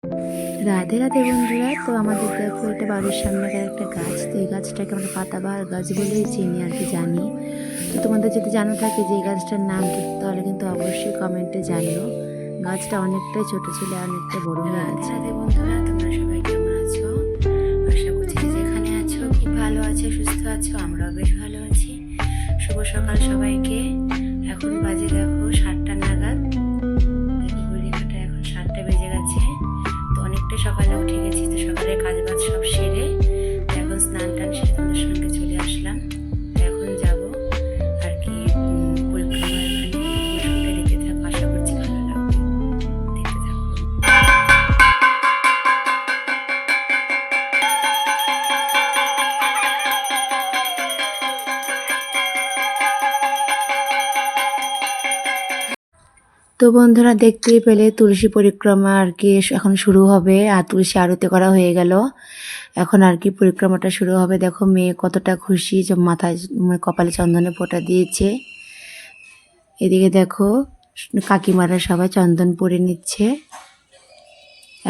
রাধে রাধে বন্ধুরা। তো আমাদের দেখো এটা বাড়ির সামনেকার একটা গাছ। তো এই গাছটাকে আমরা পাতাবাহার গাছ বলেই চিনি আর কি, জানি। তো তোমাদের যদি জানা থাকে যে এই গাছটার নাম কি, তাহলে কিন্তু অবশ্যই কমেন্টে জানিও। গাছটা অনেকটাই ছোট ছিল, অনেকটাই বড় হয়ে গেছে। রাধে বন্ধুরা, তোমরা সবাই কেমন আছো? আশা করছি যে যেখানে আছো খুব ভালো আছো, সুস্থ আছো। আমরাও বেশ ভালো আছি। শুভ সকাল সবাইকে। এখন বাজে দেখো 7টা নাগাদ। ঘড়িকাটা এখন 7টা বেজে গেছে। তো অনেকটা সকালে উঠে গেছি। তো সকালে কাজ বাজ সব সেরে এখন স্নান টান সেরে তোমাদের সঙ্গে চলে আসলাম। তো এখন যাব আর কি পরিক্রমার ওখানে দেখতে থাকো, আশা করছি ভালো লাগবে, দেখতে থাকো। তো বন্ধুরা, দেখতেই পেলে তুলসী পরিক্রমা আর কি এখন শুরু হবে। আর তুলসী আরতি করা হয়ে গেল, এখন আর কি পরিক্রমাটা শুরু হবে। দেখো মেয়ে কতটা খুশি, যে মাথায় কপালে চন্দনের ফোঁটা দিয়েছে। এদিকে দেখো কাকিমারা সবাই চন্দন পরে নিচ্ছে।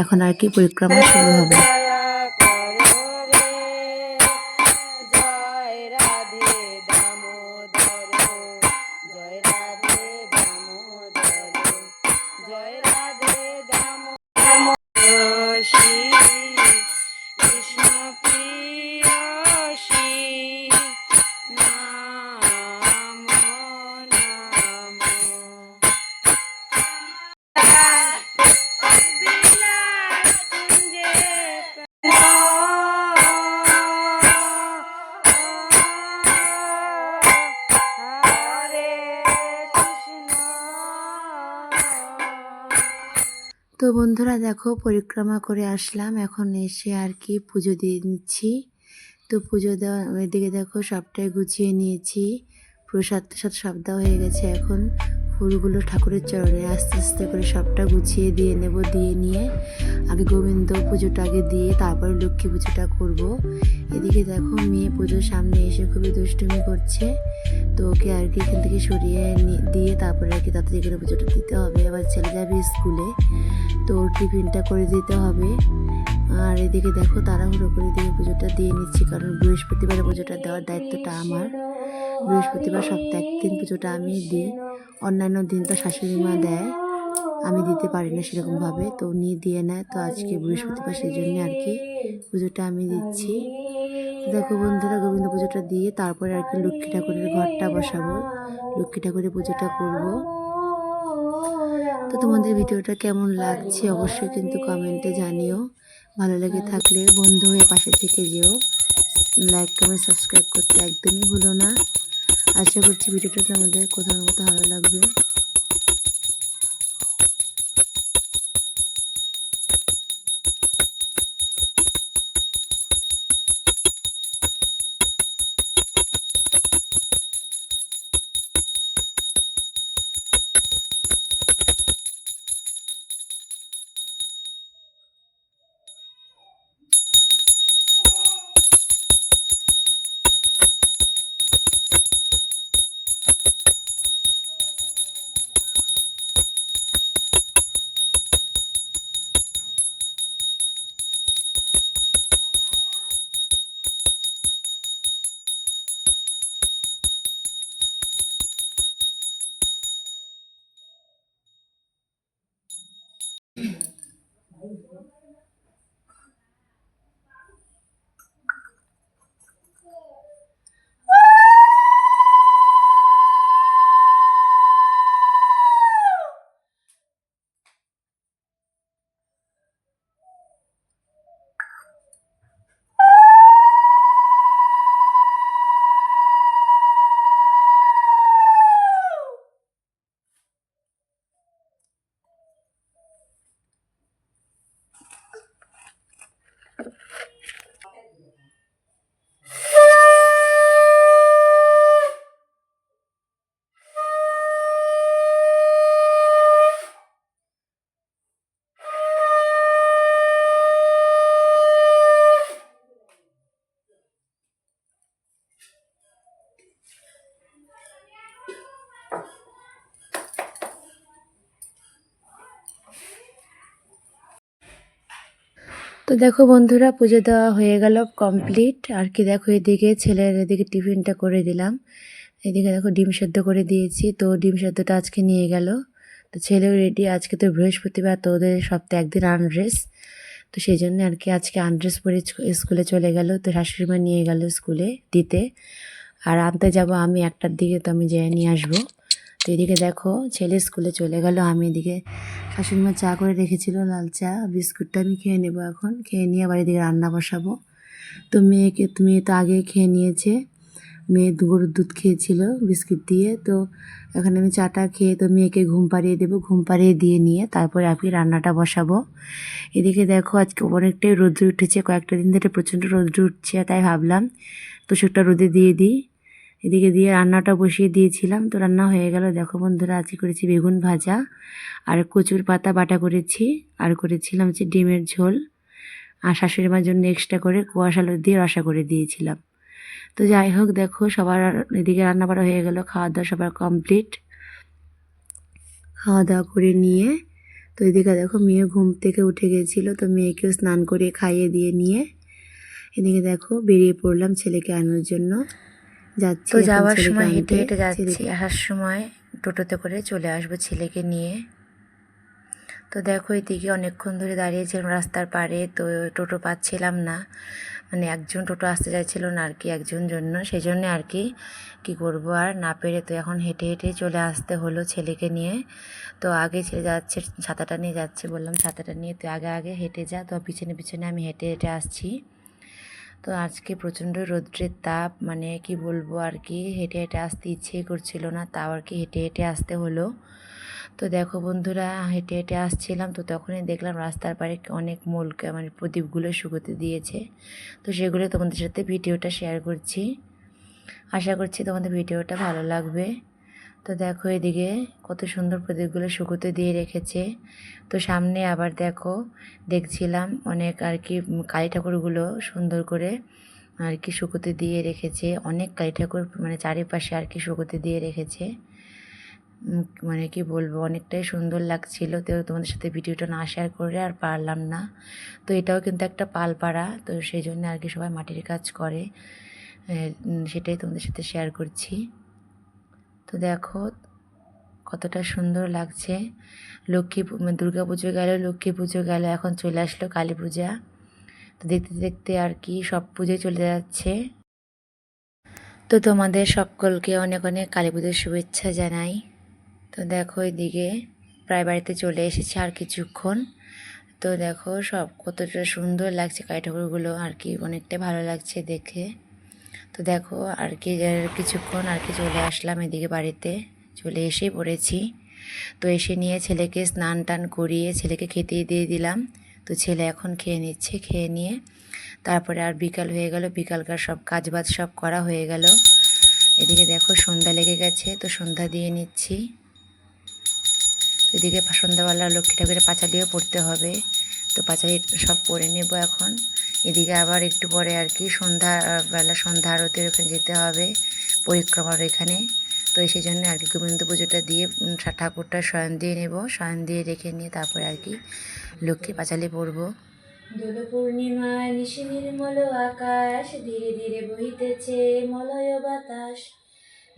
এখন আর কি পরিক্রমা শুরু হবে। তো বন্ধুরা দেখো পরিক্রমা করে আসলাম, এখন এসে আর কি পুজো দিয়ে নিচ্ছি। তো পুজো দেওয়া, এদিকে দেখো সবটাই গুছিয়ে নিয়েছি, প্রসাদ টসাদ সব দেওয়া হয়ে গেছে। এখন ফুলগুলো ঠাকুরের চরণে আস্তে আস্তে করে সবটা গুছিয়ে দিয়ে নেব। দিয়ে নিয়ে আগে গোবিন্দ পুজোটা আগে দিয়ে তারপরে লক্ষ্মী পুজোটা করব। এদিকে দেখো মেয়ে পুজোর সামনে এসে খুবই দুষ্টুমি করছে। তো ওকে আর কি এখান থেকে সরিয়ে দিয়ে তারপরে আর কি তাড়াতাড়ি করে পুজোটা দিতে হবে। আবার চলে যাবে স্কুলে, তো ওর টিফিনটা করে দিতে হবে। আর এদিকে দেখো তাড়াহুড়ো করে দিয়ে পুজোটা দিয়ে নিচ্ছি, কারণ বৃহস্পতিবারে পুজোটা দেওয়ার দায়িত্বটা আমার। বৃহস্পতিবার সপ্তাহে একদিন পুজোটা আমি দিই, অন্যান্য দিন তো শাশুড়ি মা দেয়, আমি দিতে পারি না সেরকমভাবে, তো উনি দিয়ে নেয়। তো আজকে বৃহস্পতিবার, সেই জন্য আর কি পুজোটা আমি দিচ্ছি। দেখো বন্ধুরা, গোবিন্দ পুজোটা দিয়ে তারপরে আর কি লক্ষ্মী ঠাকুরের ঘরটা বসাবো, লক্ষ্মী ঠাকুরের পুজোটা করব। তো তোমাদের ভিডিওটা কেমন লাগছে অবশ্যই কিন্তু কমেন্টে জানিও। ভালো লেগে থাকলে বন্ধু হয়ে পাশে থেকে যেও, লাইক কমেন্ট সাবস্ক্রাইব করতে একদমই ভুলো না। আশা করছি ভিডিওটা তোমাদের কোথাও না কোথাও ভালো লাগবে। তো দেখো বন্ধুরা, পুজো দেওয়া হয়ে গেল কমপ্লিট। আর কি দেখো, এদিকে ছেলের এদিকে টিফিনটা করে দিলাম। এদিকে দেখো ডিম সেদ্ধ করে দিয়েছি, তো ডিম সেদ্ধটা আজকে নিয়ে গেল। তো ছেলেও রেডি, আজকে তো বৃহস্পতিবার, তো ওদের সপ্তাহে একদিন আনড্রেস, তো সেই জন্য আর কি আজকে আনড্রেস পরে স্কুলে চলে গেল। তো শাশুড়ি মা নিয়ে গেল স্কুলে দিতে, আর আনতে যাব আমি 1টার দিকে, তো আমি যেয়ে নিয়ে আসবো। তো এদিকে দেখো ছেলে স্কুলে চলে গেল, আমি এদিকে শাশুড়ি মা চা করে রেখেছিল, লাল চা, বিস্কুটটা আমি খেয়ে নেবো এখন। খেয়ে নিয়ে আবার এদিকে রান্না বসাবো। তো মেয়ে তো আগে খেয়ে নিয়েছে, মেয়ে গরুর দুধ খেয়েছিল বিস্কিট দিয়ে। তো এখন আমি চাটা খেয়ে তো মেয়েকে ঘুম পাড়িয়ে দেবো, ঘুম পাড়িয়ে দিয়ে নিয়ে তারপরে আপনি রান্নাটা বসাবো। এদিকে দেখো আজকে অনেকটাই রোদ্র উঠেছে, কয়েকটা দিন ধরে প্রচণ্ড রোদ্র উঠছে, তাই ভাবলাম তোষকটা রোদে দিয়ে দিই। এদিকে দিয়ে রান্নাটা বসিয়ে দিয়েছিলাম, তো রান্না হয়ে গেল। দেখো বন্ধুরা, আজকে করেছি বেগুন ভাজা, আর কচুর পাতা বাটা করেছি, আর করেছিলাম হচ্ছে ডিমের ঝোল, আর শাশুড়ি মার জন্য এক্সট্রা করে কোয়াশ আলু দিয়ে রসা করে দিয়েছিলাম। তো যাই হোক, দেখো সবার এদিকে রান্না বাড়া হয়ে গেল, খাওয়া দাওয়া সবার কমপ্লিট। খাওয়া দাওয়া করে নিয়ে তো এদিকে দেখো মেয়ে ঘুম থেকে উঠে গেছিলো, তো মেয়েকেও স্নান করে খাইয়ে দিয়ে নিয়ে এদিকে দেখো বেরিয়ে পড়লাম ছেলেকে আনার জন্য। যাচ্ছি তো এখন যাওয়ার ছেলেকে সময় হেঁটে আনতে। হেঁটে যাচ্ছি, ছেলেকে আসার সময় টোটোতে করে চলে আসবো ছেলেকে নিয়ে। তো দেখো এদিকে অনেকক্ষণ ধরে দাঁড়িয়েছিলাম রাস্তার পাড়ে, তো টোটো পাচ্ছিলাম না, মানে একজন টোটো আসতে চাইছিল না আর কি, একজন জন্য, সেই জন্যে আর কি কী করবো আর না পেরে তো এখন হেঁটে হেঁটে চলে আসতে হলো ছেলেকে নিয়ে। তো আগে ছেলে যাচ্ছে, ছাতাটা নিয়ে যাচ্ছে, বললাম ছাতাটা নিয়ে তুই আগে আগে হেঁটে যা, তো পিছনে পিছনে আমি হেঁটে হেঁটে আসছি। তো আজকে প্রচণ্ড রৌদ্রের তাপ, মানে কি বলবো আর কি, হেঁটে হেঁটে আসতে ইচ্ছেই করছিল না, তাও আর কি হেঁটে হেঁটে আসতে হলো। তো দেখো বন্ধুরা, হেঁটে হেঁটে আসছিলাম, তো তখনই দেখলাম রাস্তার পাড়ে অনেক মানে প্রদীপগুলো শুকোতে দিয়েছে, তো সেগুলো তোমাদের সাথে ভিডিওটা শেয়ার করছি। আশা করছি তোমাদের ভিডিওটা ভালো লাগবে। তো দেখো এদিকে কত সুন্দর প্রদীপগুলো শুকোতে দিয়ে রেখেছে। তো সামনে আবার দেখো দেখছিলাম অনেক আর কি কালী ঠাকুরগুলো সুন্দর করে আর কি শুকোতে দিয়ে রেখেছে, অনেক কালী ঠাকুর মানে চারিপাশে আর কি শুকোতে দিয়ে রেখেছে। মানে কি বলবো, অনেকটাই সুন্দর লাগছিল। তো তোমাদের সাথে ভিডিওটা না শেয়ার করে আর পারলাম না। তো এটাও কিন্তু একটা পালপাড়া, তো সেই জন্য আর কি সবাই মাটির কাজ করে, সেটাই তোমাদের সাথে শেয়ার করছি। তো দেখো কতটা সুন্দর লাগছে। দুর্গা পুজো গেল, লক্ষ্মী পুজো গেল, এখন চলে আসলো কালী পূজা। তো দেখতে দেখতে আর কি সব পুজোই চলে যাচ্ছে। তো তোমাদের সকলকে অনেক অনেক কালী পুজোর শুভেচ্ছা জানাই। তো দেখো এদিকে প্রায় বাড়িতে চলে এসেছে আর কিছুক্ষণ। তো দেখো সব কতটা সুন্দর লাগছে কালী ঠাকুরগুলো আর কি, অনেকটাই ভালো লাগছে দেখে। তো দেখো আর কি কিছুক্ষণ আর কি চলে আসলাম এদিকে বাড়িতে, চলে এসে পড়েছি। তো এসে নিয়ে ছেলেকে স্নান টান করিয়ে ছেলেকে খেতে দিয়ে দিলাম। তো ছেলে এখন খেয়ে নিচ্ছে, খেয়ে নিয়ে তারপরে আর বিকাল হয়ে গেল, বিকালকার সব কাজ বাজ সব করা হয়ে গেল। এদিকে দেখো সন্ধ্যা লেগে গেছে, তো সন্ধ্যা দিয়ে নিচ্ছি। তো এদিকে সন্ধ্যাবেলা লক্ষ্মী ঠাকুরের পাঁচালিও পড়তে হবে, তো পাঁচালি সব পড়ে নেব এখন। এদিকে আবার একটু পরে আর কি সন্ধ্যাবেলা সন্ধ্যা আরতির ওখানে যেতে হবে, পরিক্রমার এখানে। তো সেই জন্য আর কি গোবিন্দ পুজোটা দিয়ে ঠাকুরটা শয়ন দিয়ে নেব, শয়ন দিয়ে রেখে নিয়ে তারপরে আর কি লক্ষ্মী পাঁচালি পড়বো। দোল পূর্ণিমায় নিশি নির্মল আকাশ, ধীরে ধীরে বহিতেছে মলয় বাতাস।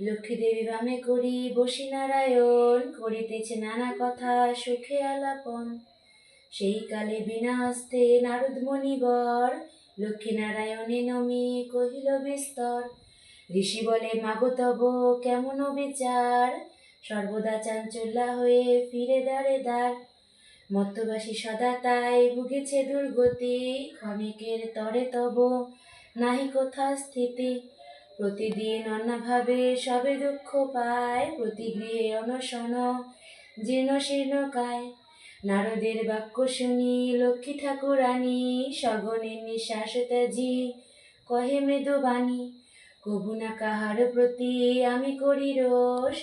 লক্ষ্মী দেবী বামে করি বসি নারায়ণ, করিতেছে নানা কথা সুখে আলাপন। সেই কালে বিনা হস্তে নারদ মণিবর, লক্ষ্মী নারায়ণে নমি কহিল বিস্তর। ঋষি বলে মাগো তব কেমন বিচার, সর্বদা চাঞ্চল্যা হয়ে ফিরে দ্বারে দ্বার। মত্তবাসী সদা তাই ভুগেছে দুর্গতি, ক্ষণিকের তরে তব নাহি কোথা স্থিতি। প্রতিদিন অন্যভাবে সবে দুঃখ পায়, প্রতি গৃহে অনশন জীর্ণ শীর্ণ কায়। নারদের বাক্য শুনি লক্ষ্মী ঠাকুরানী, সগনের নিঃশ্বাস ত্যাজি কহে মৃদু বাণী। কভু না কাহার প্রতি আমি করি রোষ,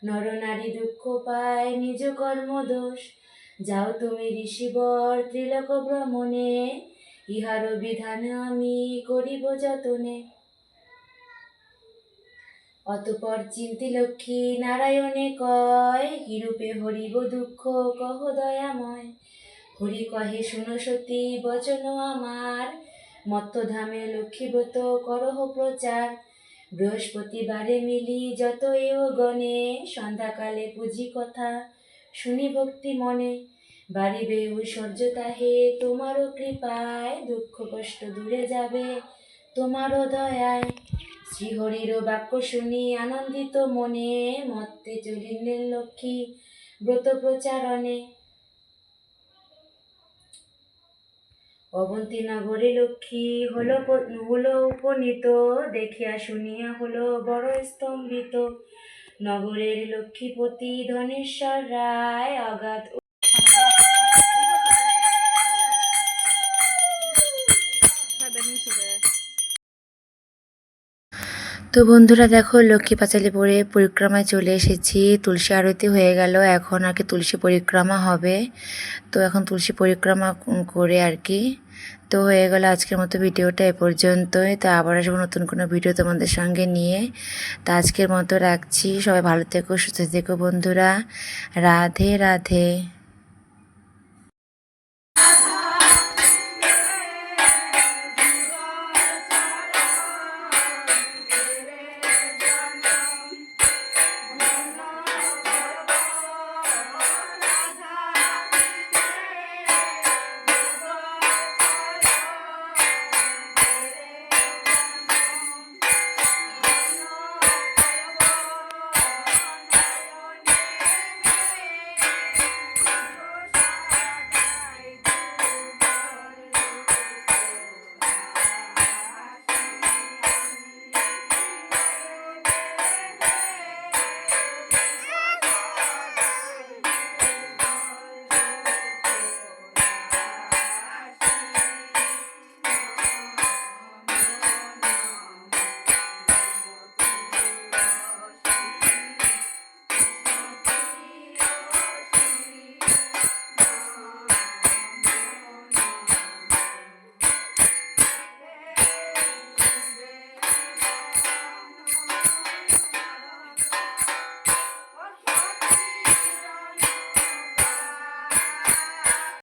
নর নারী দুঃখ পায় নিজ কর্ম দোষ। যাও তুমি ঋষিবর ত্রিলোক ভ্রমণে, ইহার বিধান আমি করিব যতনে। অতপর চিন্তি লক্ষ্মী নারায়ণে কয়, কিরূপে হরিব দুঃখ কহ দয়াময়। হরি কহে শুনো সতী বচন আমার, মত্তধামে লক্ষ্মীব্রত করহ প্রচার। বৃহস্পতিবারে মিলি যত এও গণে, সন্ধ্যাকালে পুঁজি কথা শুনি ভক্তি মনে। বাড়িবে ঐশ্বর্য তাহে তোমারও কৃপায়, দুঃখ কষ্ট দূরে যাবে তোমারও দয়ায়। শ্রীহরির বাক্য শুনি আনন্দিত মনে, মত্তে চলিলেন লক্ষ্মী ব্রত প্রচারণে। অবন্তী নগরে লক্ষ্মী হলো উপনীত, দেখিয়া শুনিয়া হলো বড় স্তম্ভিত। নগরের লক্ষ্মীপতি ধনেশ্বর রায়, অগাধ তো বন্ধুরা দেখো লক্ষ্মী পাঁচালি পরে পরিক্রমায় চলে এসেছি। তুলসী আরতি হয়ে গেল, এখন আর কি তুলসী পরিক্রমা হবে। তো এখন তুলসী পরিক্রমা করে আর কি তো হয়ে গেল আজকের মতো ভিডিওটা এ পর্যন্তই। তো আবার আসবো নতুন কোনো ভিডিও তোমাদের সঙ্গে নিয়ে। তো আজকের মতো রাখছি, সবাই ভালো থেকো সুস্থ থেকো বন্ধুরা। রাধে রাধে।